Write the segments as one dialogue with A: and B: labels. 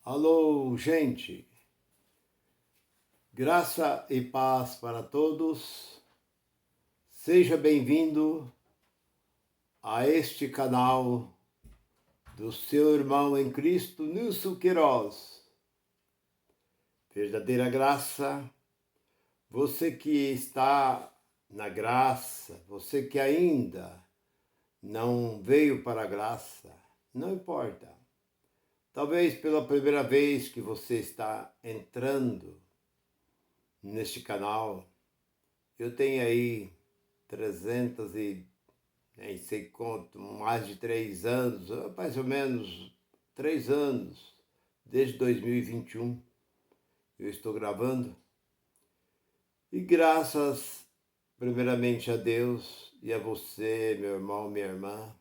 A: Alô, gente! Graça e paz para todos. Seja bem-vindo a este canal do seu irmão em Cristo, Nilson Queiroz. Verdadeira graça, você que está na graça, você que ainda não veio para a graça, não importa. Talvez pela primeira vez que você está entrando neste canal, eu tenho aí 300 e nem sei quanto, mais de 3 anos, mais ou menos 3 anos, desde 2021 eu estou gravando. E graças primeiramente a Deus e a você, meu irmão, minha irmã,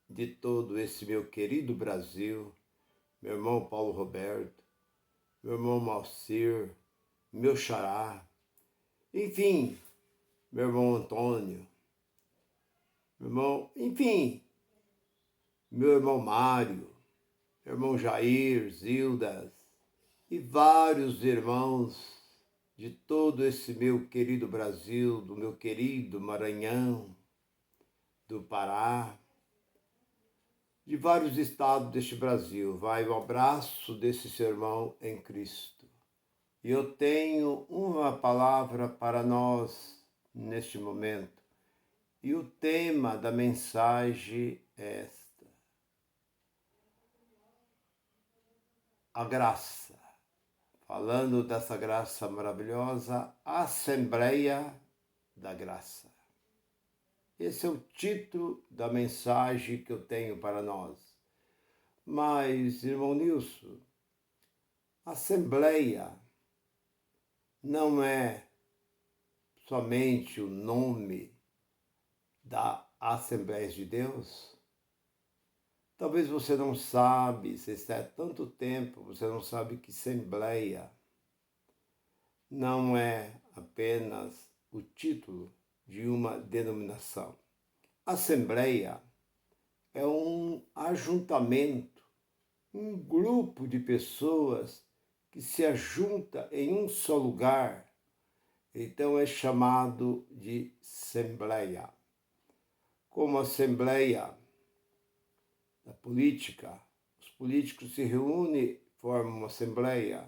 A: de todo esse meu querido Brasil, meu irmão Paulo Roberto, meu irmão Malcir, meu xará, enfim, meu irmão Antônio, meu irmão, enfim, meu irmão Mário, meu irmão Jair, Zildas e vários irmãos de todo esse meu querido Brasil, do meu querido Maranhão, do Pará, de vários estados deste Brasil. Vai o abraço desse seu irmão em Cristo. E eu tenho uma palavra para nós neste momento. E o tema da mensagem é esta: a graça. Falando dessa graça maravilhosa, Assembleia da Graça. Esse é o título da mensagem que eu tenho para nós. Mas, irmão Nilson, Assembleia não é somente o nome da Assembleia de Deus? Talvez você não sabe, você está há tanto tempo, você não sabe que Assembleia não é apenas o título de uma denominação. Assembleia é um ajuntamento, um grupo de pessoas que se ajunta em um só lugar. Então é chamado de Assembleia. Como Assembleia da política, os políticos se reúnem, formam uma Assembleia.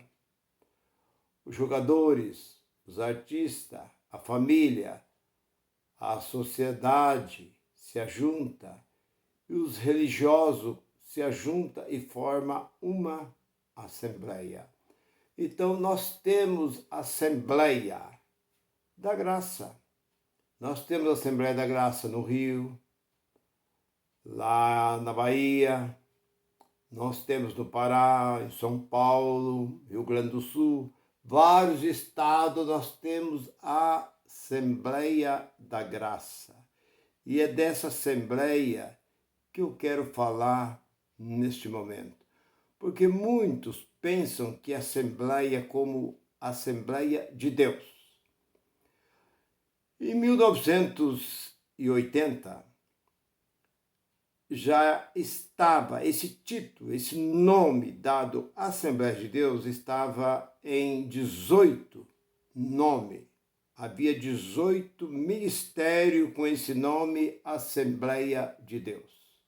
A: Os jogadores, os artistas, a família, a sociedade se ajunta e os religiosos se ajuntam e formam uma Assembleia. Então nós temos a Assembleia da Graça. Nós temos a Assembleia da Graça no Rio, lá na Bahia, nós temos no Pará, em São Paulo, Rio Grande do Sul, vários estados nós temos a Assembleia da Graça. E é dessa Assembleia que eu quero falar neste momento. Porque muitos pensam que a Assembleia é como a Assembleia de Deus. Em 1980, já estava esse título, esse nome dado à Assembleia de Deus, estava em 18 nomes. Havia 18 ministérios com esse nome, Assembleia de Deus.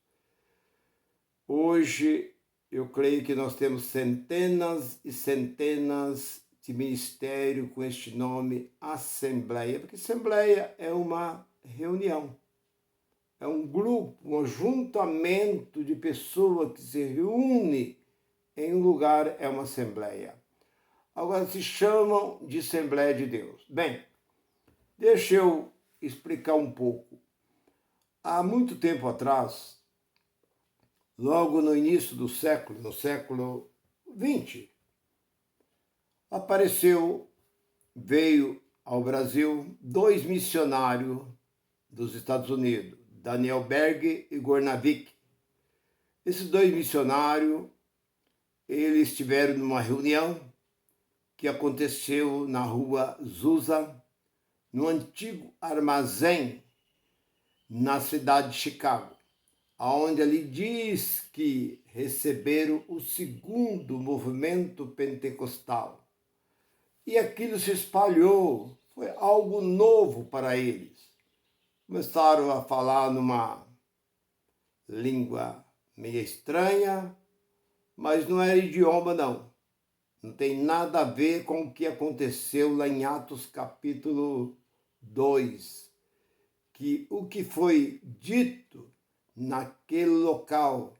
A: Hoje, eu creio que nós temos centenas e centenas de ministérios com este nome, Assembleia, porque Assembleia é uma reunião. É um grupo, um ajuntamento de pessoas que se reúne em um lugar, é uma Assembleia. Agora se chamam de Assembleia de Deus. Bem, deixa eu explicar um pouco. Há muito tempo atrás, logo no início do século, no século XX, veio ao Brasil 2 missionários dos Estados Unidos, Daniel Berg e Gornavik. Esses 2 missionários, eles estiveram numa reunião que aconteceu na rua Azusa, no antigo armazém na cidade de Chicago. onde ali diz que receberam o segundo movimento pentecostal. E aquilo se espalhou, foi algo novo para eles. Começaram a falar numa língua meio estranha, mas não era idioma não. Não tem nada a ver com o que aconteceu lá em Atos capítulo 2, que o que foi dito naquele local,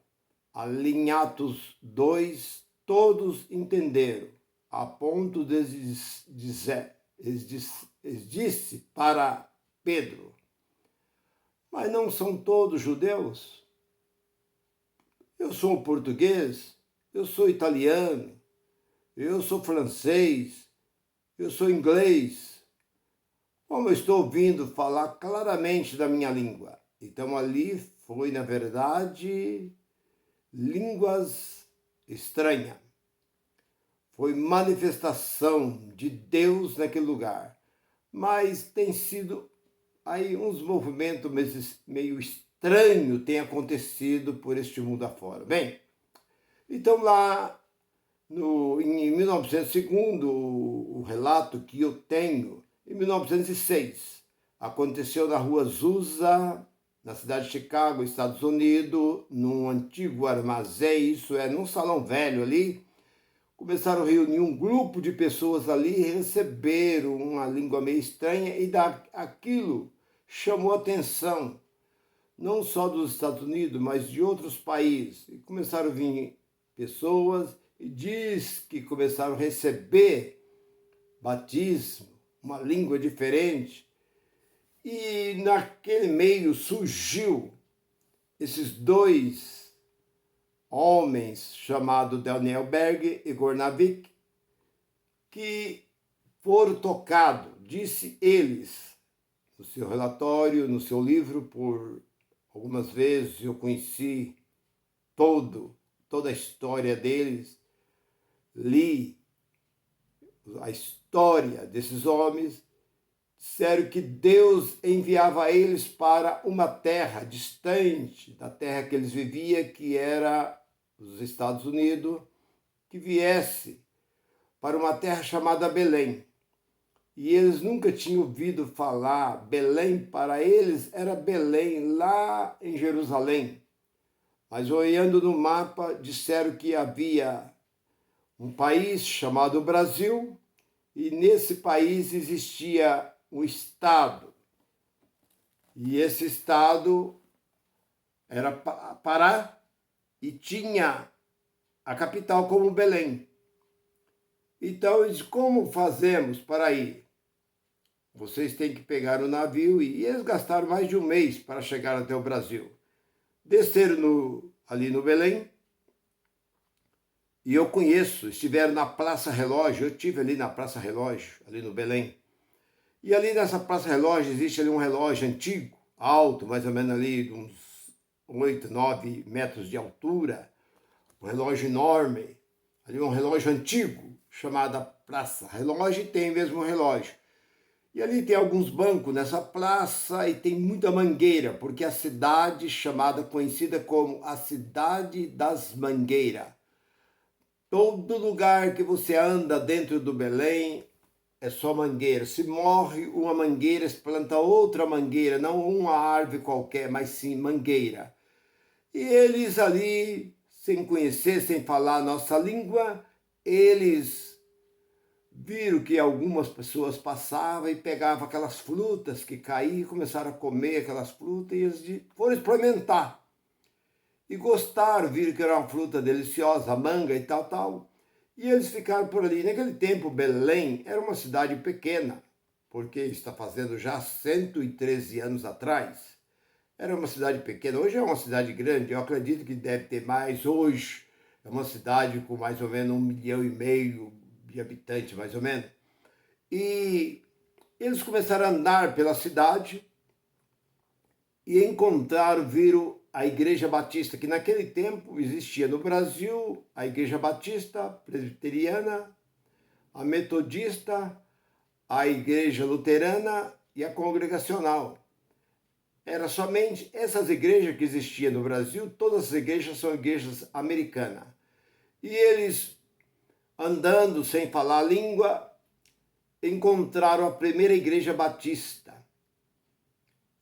A: ali em Atos 2, todos entenderam, a ponto de eles disse para Pedro, mas não são todos judeus? Eu sou português, eu sou italiano, eu sou francês, eu sou inglês. Como eu estou ouvindo falar claramente da minha língua. Então ali foi, na verdade, línguas estranhas. Foi manifestação de Deus naquele lugar. Mas tem sido aí uns movimentos meio estranhos têm acontecido por este mundo afora. Bem, então lá em 1900, segundo o relato que eu tenho, em 1906, aconteceu na rua Azusa, na cidade de Chicago, Estados Unidos, num antigo armazém, isso é, num salão velho ali. Começaram a reunir um grupo de pessoas ali e receberam uma língua meio estranha e aquilo chamou a atenção, não só dos Estados Unidos, mas de outros países. E começaram a vir pessoas e diz que começaram a receber batismo, uma língua diferente. E naquele meio surgiu esses dois homens chamados Daniel Berg e Gornavik, que foram tocados, disse eles, no seu relatório, no seu livro, por algumas vezes eu conheci toda a história deles, li a história desses homens, disseram que Deus enviava eles para uma terra distante da terra que eles viviam, que era os Estados Unidos, que viesse para uma terra chamada Belém. E eles nunca tinham ouvido falar Belém, para eles era Belém, lá em Jerusalém. Mas olhando no mapa, disseram que havia um país chamado Brasil, e nesse país existia um estado. E esse estado era Pará e tinha a capital como Belém. Então, eles, como fazemos para ir? Vocês têm que pegar o navio e eles gastaram mais de um mês para chegar até o Brasil. Desceram ali no Belém, e eu conheço, estiveram na Praça Relógio, eu estive ali na Praça Relógio, ali no Belém. E ali nessa Praça Relógio existe ali um relógio antigo, alto, mais ou menos ali uns 8, 9 metros de altura, um relógio enorme, ali um relógio antigo, chamado Praça Relógio, e tem mesmo um relógio. E ali tem alguns bancos nessa praça e tem muita mangueira, porque a cidade conhecida como a Cidade das Mangueiras. Todo lugar que você anda dentro do Belém é só mangueira. Se morre uma mangueira, se planta outra mangueira, não uma árvore qualquer, mas sim mangueira. E eles ali, sem conhecer, sem falar a nossa língua, eles viram que algumas pessoas passavam e pegavam aquelas frutas que caíam, começaram a comer aquelas frutas e eles foram experimentar. E gostaram, viram que era uma fruta deliciosa, manga e tal, tal. E eles ficaram por ali. Naquele tempo, Belém era uma cidade pequena, porque está fazendo já 113 anos atrás. Era uma cidade pequena. Hoje é uma cidade grande, eu acredito que deve ter mais hoje. É uma cidade com mais ou menos 1,5 milhão de habitantes, mais ou menos. E eles começaram a andar pela cidade e viram a Igreja Batista, que naquele tempo existia no Brasil, a Igreja Batista, Presbiteriana, a Metodista, a Igreja Luterana e a Congregacional. era somente essas igrejas que existiam no Brasil, todas as igrejas são igrejas americanas. E eles, andando sem falar a língua, encontraram a primeira igreja batista.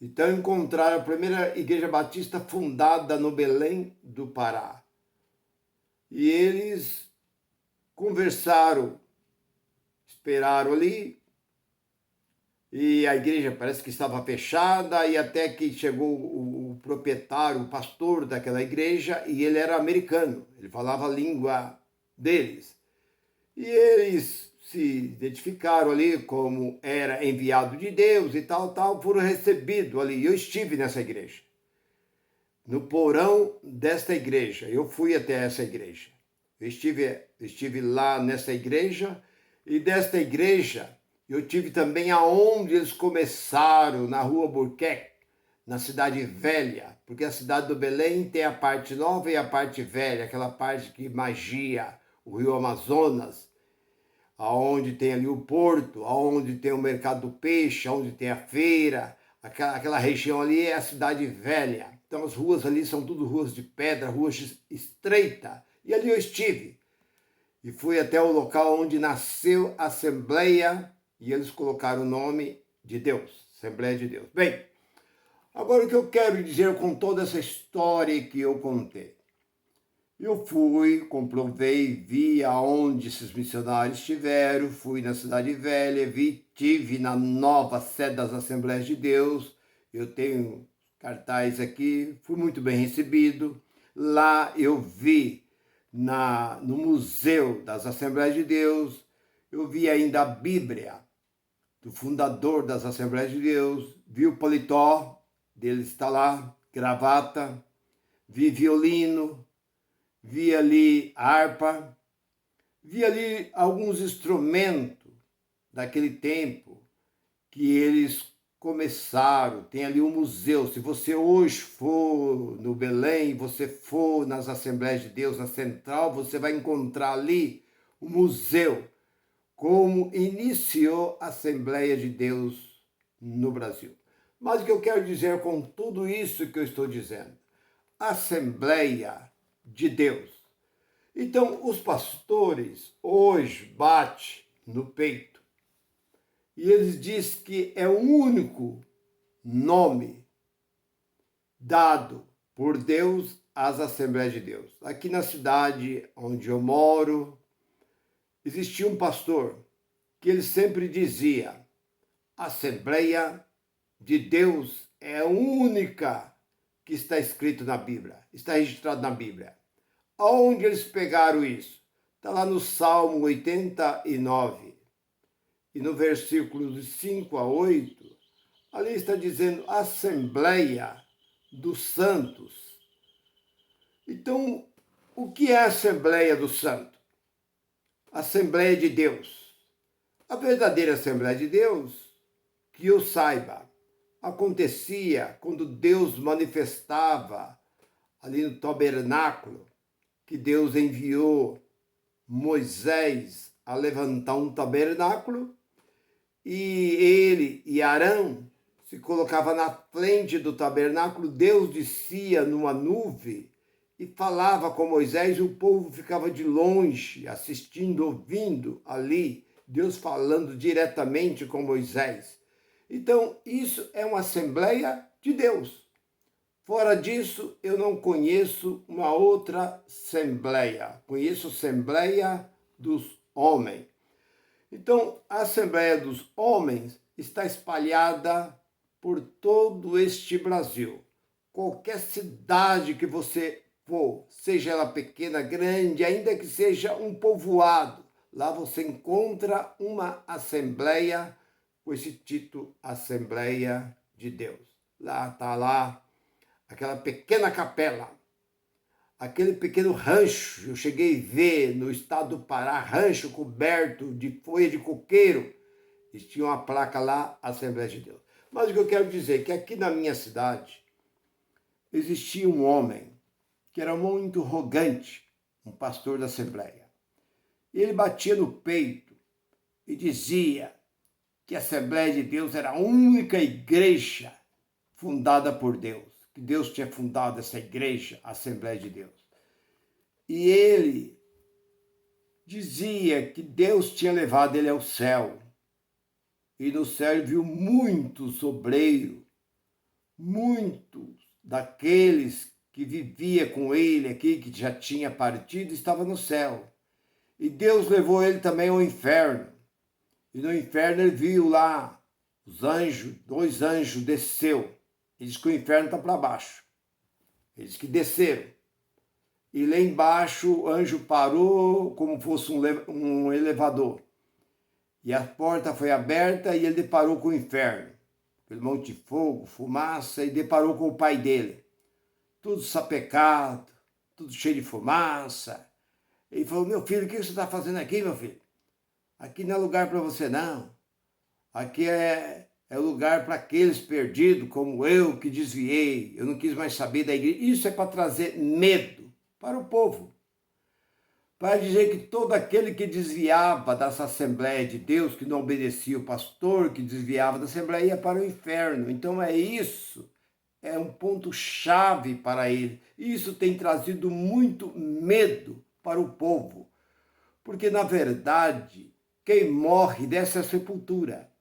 A: Então encontraram a primeira igreja batista fundada no Belém do Pará. E eles conversaram, esperaram ali, e a igreja parece que estava fechada, e até que chegou o proprietário, o pastor daquela igreja, e ele era americano, ele falava a língua deles. E eles se identificaram ali como era enviado de Deus e tal, foram recebidos ali. Eu estive nessa igreja, no porão desta igreja. Eu fui até essa igreja. Eu estive lá nessa igreja, e desta igreja eu tive também aonde eles começaram, na rua Burquerque, na Cidade Velha, porque a cidade do Belém tem a parte nova e a parte velha, aquela parte que magia o rio Amazonas, aonde tem ali o porto, aonde tem o mercado do peixe, aonde tem a feira, aquela região ali é a Cidade Velha. Então as ruas ali são tudo ruas de pedra, ruas estreitas. E ali eu estive. E fui até o local onde nasceu a Assembleia, e eles colocaram o nome de Deus, Assembleia de Deus. Bem, agora o que eu quero dizer com toda essa história que eu contei? Eu fui, comprovei, vi aonde esses missionários estiveram, fui na Cidade Velha, tive na nova sede das Assembleias de Deus, eu tenho cartaz aqui, fui muito bem recebido. Lá eu vi no Museu das Assembleias de Deus, eu vi ainda a Bíblia do fundador das Assembleias de Deus, vi o paletó dele está lá, gravata, vi violino, vi ali harpa, vi ali alguns instrumentos daquele tempo que eles começaram. Tem ali um museu. Se você hoje for no Belém, você for nas Assembleias de Deus, na Central, você vai encontrar ali o museu, como iniciou a Assembleia de Deus no Brasil. Mas o que eu quero dizer com tudo isso que eu estou dizendo? Assembleia de Deus. Então, os pastores hoje batem no peito e eles dizem que é o único nome dado por Deus às Assembleias de Deus. Aqui na cidade onde eu moro, existia um pastor que ele sempre dizia: Assembleia de Deus é a única que está escrito na Bíblia, está registrado na Bíblia. Aonde eles pegaram isso? Está lá no Salmo 89. E no versículo de 5 a 8, ali está dizendo Assembleia dos Santos. Então, o que é a Assembleia dos Santos? Assembleia de Deus. A verdadeira Assembleia de Deus, que eu saiba, acontecia quando Deus manifestava ali no tabernáculo, que Deus enviou Moisés a levantar um tabernáculo, e ele e Arão se colocava na frente do tabernáculo. Deus descia numa nuvem e falava com Moisés, e o povo ficava de longe, assistindo, ouvindo ali, Deus falando diretamente com Moisés. Então, isso é uma Assembleia de Deus. Fora disso, eu não conheço uma outra Assembleia. Conheço a Assembleia dos Homens. Então, a Assembleia dos Homens está espalhada por todo este Brasil. Qualquer cidade que você for, seja ela pequena, grande, ainda que seja um povoado, lá você encontra uma Assembleia com esse título, Assembleia de Deus. Lá está lá aquela pequena capela, aquele pequeno rancho. Eu cheguei a ver no estado do Pará, rancho coberto de folha de coqueiro, e tinha uma placa lá, Assembleia de Deus. Mas o que eu quero dizer é que aqui na minha cidade existia um homem que era muito arrogante, um pastor da Assembleia. E ele batia no peito e dizia que a Assembleia de Deus era a única igreja fundada por Deus, que Deus tinha fundado essa igreja, a Assembleia de Deus. E ele dizia que Deus tinha levado ele ao céu. E no céu ele viu muitos obreiros, muitos daqueles que vivia com ele aqui, que já tinha partido, estava no céu. E Deus levou ele também ao inferno. E no inferno ele viu lá os anjos, 2 anjos desceu. Ele diz que o inferno está para baixo. Eles que desceram. E lá embaixo o anjo parou como fosse um elevador. E a porta foi aberta e ele deparou com o inferno. Aquele monte de fogo, fumaça, e deparou com o pai dele. Tudo sapecado, tudo cheio de fumaça. Ele falou, meu filho, o que você está fazendo aqui, meu filho? Aqui não é lugar para você, não. Aqui é lugar para aqueles perdidos, como eu, que desviei. Eu não quis mais saber da igreja. Isso é para trazer medo para o povo. Para dizer que todo aquele que desviava dessa Assembleia de Deus, que não obedecia o pastor, que desviava da Assembleia, ia para o inferno. Então é isso. É um ponto-chave para ele. Isso tem trazido muito medo para o povo. Porque, na verdade, quem morre desce à sepultura.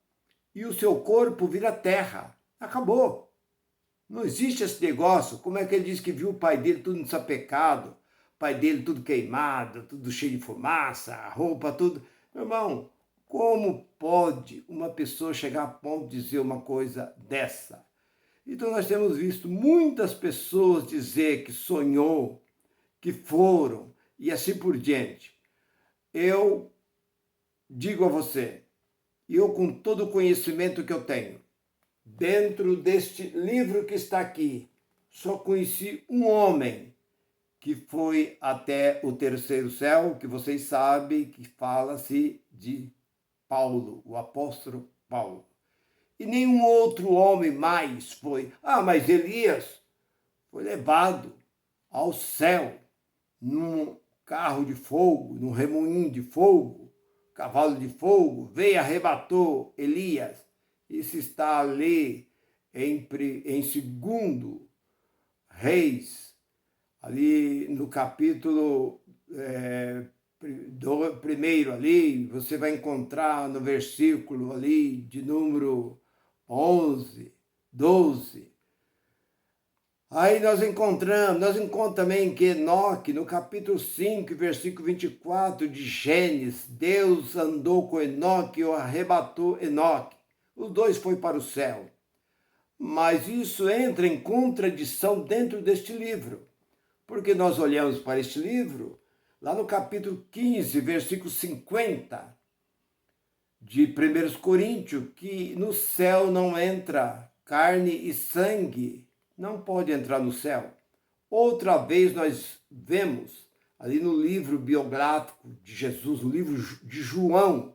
A: E o seu corpo vira terra. Acabou. Não existe esse negócio. Como é que ele diz que viu o pai dele tudo ensapecado, o pai dele tudo queimado, tudo cheio de fumaça, a roupa, tudo. Meu irmão, como pode uma pessoa chegar a ponto de dizer uma coisa dessa? Então nós temos visto muitas pessoas dizer que sonhou, que foram e assim por diante. Eu digo a você, eu com todo o conhecimento que eu tenho, dentro deste livro que está aqui, só conheci um homem que foi até o 3º céu, que vocês sabem que fala-se de Paulo, o apóstolo Paulo. E nenhum outro homem mais foi. Ah, mas Elias foi levado ao céu num carro de fogo, num remoinho de fogo, cavalo de fogo, veio e arrebatou Elias. Isso está ali em 2 Reis, ali no capítulo primeiro ali, você vai encontrar no versículo ali de número 11, 12. Aí nós encontramos também que Enoque, no capítulo 5, versículo 24 de Gênesis, Deus andou com Enoque e o arrebatou Enoque. Os 2 foi para o céu. Mas isso entra em contradição dentro deste livro. Porque nós olhamos para este livro, lá no capítulo 15, versículo 50 de 1 Coríntios, que no céu não entra carne e sangue, não pode entrar no céu. Outra vez nós vemos ali no livro biográfico de Jesus, no livro de João,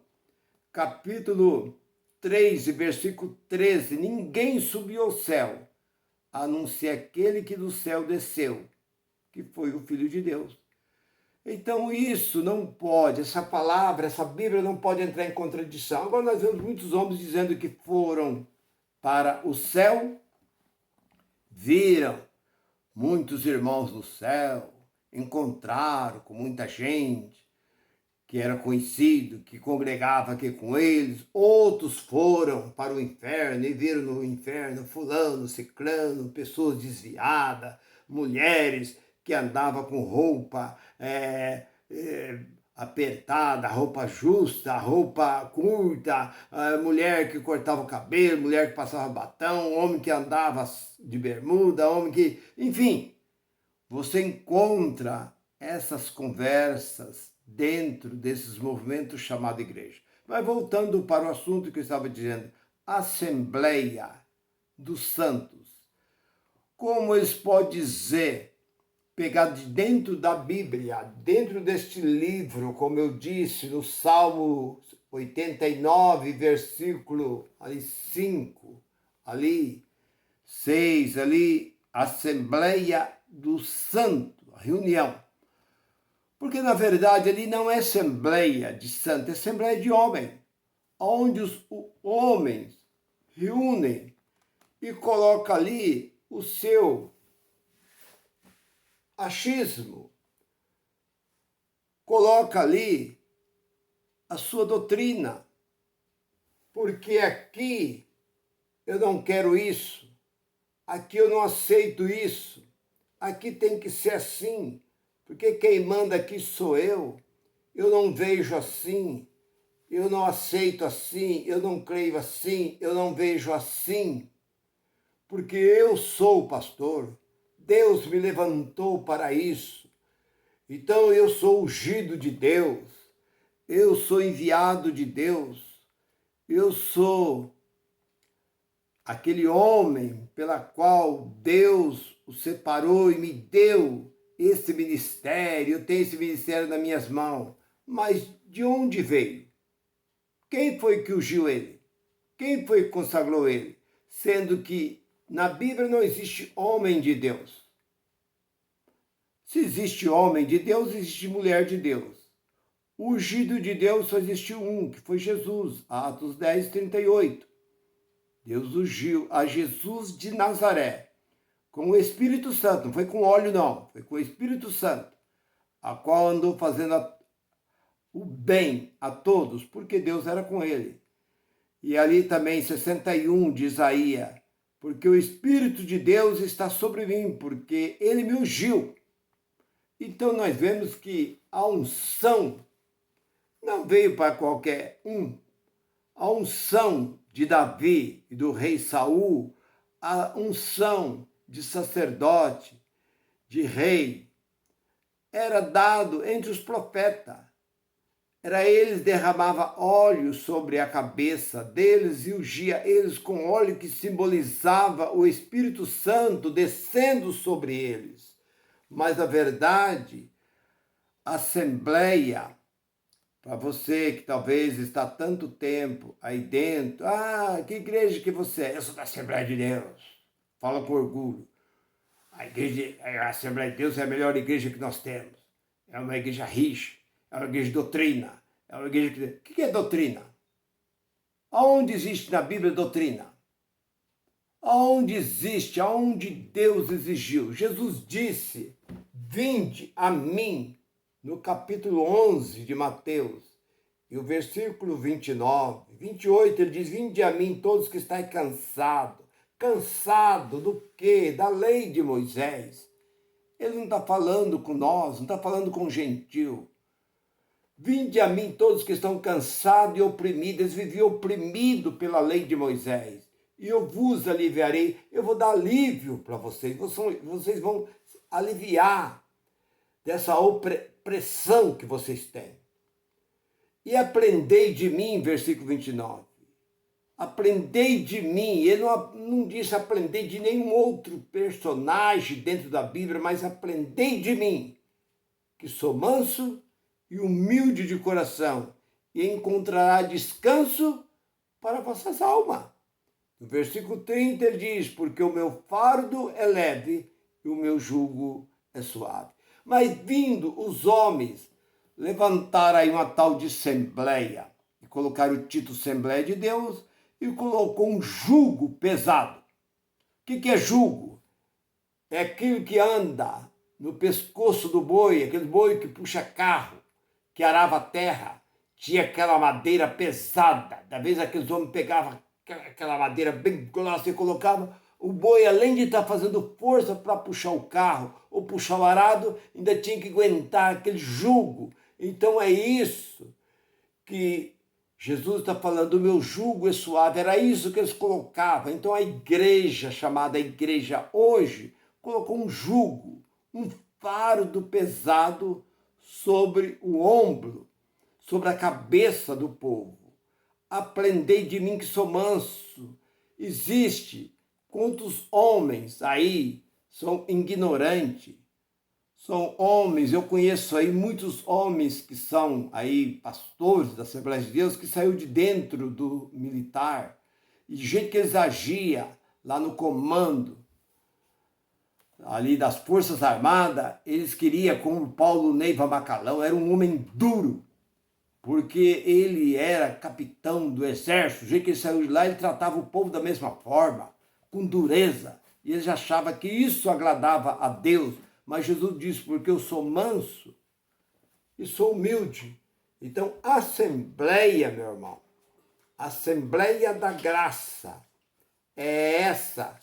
A: capítulo 3, versículo 13, ninguém subiu ao céu, a não ser aquele que do céu desceu, que foi o Filho de Deus. Então isso não pode, essa palavra, essa Bíblia não pode entrar em contradição. Agora nós vemos muitos homens dizendo que foram para o céu, viram muitos irmãos no céu, encontraram com muita gente que era conhecido, que congregava aqui com eles. Outros foram para o inferno e viram no inferno fulano, ciclano, pessoas desviadas, mulheres que andavam com roupa apertada, roupa justa, roupa curta, mulher que cortava o cabelo, mulher que passava batom, homem que andava de bermuda, homem que... Enfim, você encontra essas conversas dentro desses movimentos chamados igreja. Mas voltando para o assunto que eu estava dizendo, Assembleia dos Santos. Como eles podem dizer, pegar de dentro da Bíblia, dentro deste livro, como eu disse, no Salmo 89, versículo ali 5, ali 6, ali, Assembleia do Santo, a reunião. Porque, na verdade, ali não é Assembleia de Santo, é Assembleia de homem, onde os homens reúnem e coloca ali o seu achismo, coloca ali a sua doutrina, porque aqui eu não quero isso, aqui eu não aceito isso, aqui tem que ser assim, porque quem manda aqui sou eu não vejo assim, eu não aceito assim, eu não creio assim, eu não vejo assim, porque eu sou o pastor, Deus me levantou para isso, então eu sou ungido de Deus, eu sou enviado de Deus, eu sou aquele homem pela qual Deus o separou e me deu esse ministério, eu tenho esse ministério nas minhas mãos. Mas de onde veio? Quem foi que ungiu ele? Quem foi que consagrou ele? Sendo que na Bíblia não existe homem de Deus. Se existe homem de Deus, existe mulher de Deus. O ungido de Deus só existiu um, que foi Jesus, Atos 10, 38. Deus ungiu a Jesus de Nazaré com o Espírito Santo, não foi com óleo não, foi com o Espírito Santo, a qual andou fazendo o bem a todos, porque Deus era com ele. E ali também 61 de Isaías, porque o Espírito de Deus está sobre mim, porque ele me ungiu. Então nós vemos que a unção não veio para qualquer um. A unção de Davi e do rei Saul, a unção de sacerdote, de rei, era dado entre os profetas. Era eles derramava óleo sobre a cabeça deles e ungia eles com óleo que simbolizava o Espírito Santo descendo sobre eles. Mas a verdade, a assembleia, para você que talvez está há tanto tempo aí dentro, que igreja que você é? Eu sou da Assembleia de Deus. Fala com orgulho. A Assembleia de Deus é a melhor igreja que nós temos. É uma igreja rica, é uma igreja de doutrina. É uma igreja que... O que é doutrina? Aonde existe na Bíblia doutrina? Aonde existe? Aonde Deus exigiu? Jesus disse, vinde a mim, no capítulo 11 de Mateus, e o versículo 29, 28, ele diz, vinde a mim todos que estáis cansados. Cansado do quê? Da lei de Moisés. Ele não está falando com nós, não está falando com o gentil. Vinde a mim todos que estão cansados e oprimidos. Eles viviam oprimidos pela lei de Moisés. E eu vos aliviarei. Eu vou dar alívio para vocês. Vocês vão aliviar dessa opressão que vocês têm. E aprendei de mim, versículo 29. Aprendei de mim. Ele não disse aprendei de nenhum outro personagem dentro da Bíblia, mas aprendei de mim, que sou manso e humilde de coração, e encontrará descanso para vossas almas. No versículo 30 ele diz, porque o meu fardo é leve e o meu jugo é suave. Mas vindo os homens levantaram aí uma tal de assembleia, e colocaram o título Assembleia de Deus, e colocou um jugo pesado. O que é jugo? É aquilo que anda no pescoço do boi, aquele boi que puxa carro, que arava a terra, tinha aquela madeira pesada. Da vez aqueles homens pegavam aquela madeira bem grossa e colocavam, o boi, além de estar fazendo força para puxar o carro ou puxar o arado, ainda tinha que aguentar aquele jugo. Então é isso que Jesus está falando, o meu jugo é suave, era isso que eles colocavam. Então a igreja, chamada igreja hoje, colocou um jugo, um fardo pesado sobre o ombro, sobre a cabeça do povo. Aprendei de mim que sou manso. Existe quantos homens aí são ignorantes, são homens, eu conheço aí muitos homens que são aí pastores da Assembleia de Deus, que saiu de dentro do militar, e de jeito que eles agiam lá no comando, ali das Forças Armadas, eles queriam, como Paulo Neiva Macalão, era um homem duro, porque ele era capitão do exército, do jeito que ele saiu de lá, ele tratava o povo da mesma forma, com dureza. E eles achavam que isso agradava a Deus. Mas Jesus disse, porque eu sou manso e sou humilde. Então, assembleia, meu irmão, Assembleia da Graça é essa,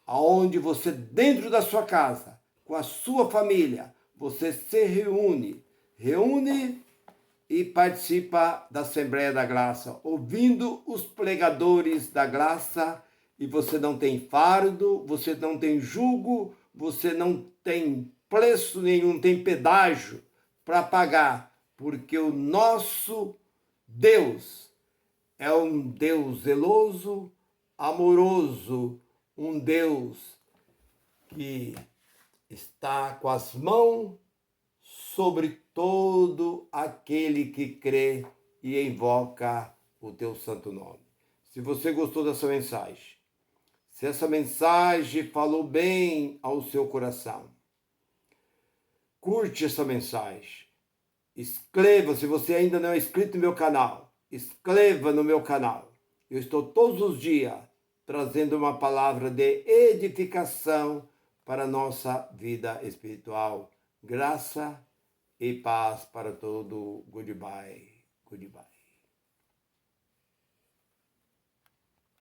A: aonde você, dentro da sua casa, com a sua família, você se reúne e participa da Assembleia da Graça, ouvindo os pregadores da graça, e você não tem fardo, você não tem jugo, você não tem preço nenhum, tem pedágio para pagar, porque o nosso Deus é um Deus zeloso, amoroso, um Deus que está com as mãos sobre todo aquele que crê e invoca o teu santo nome. Se você gostou dessa mensagem, se essa mensagem falou bem ao seu coração, curte essa mensagem. Inscreva, se você ainda não é inscrito no meu canal, inscreva no meu canal. Eu estou todos os dias trazendo uma palavra de edificação para a nossa vida espiritual. Graça e paz para todo. Goodbye. Goodbye.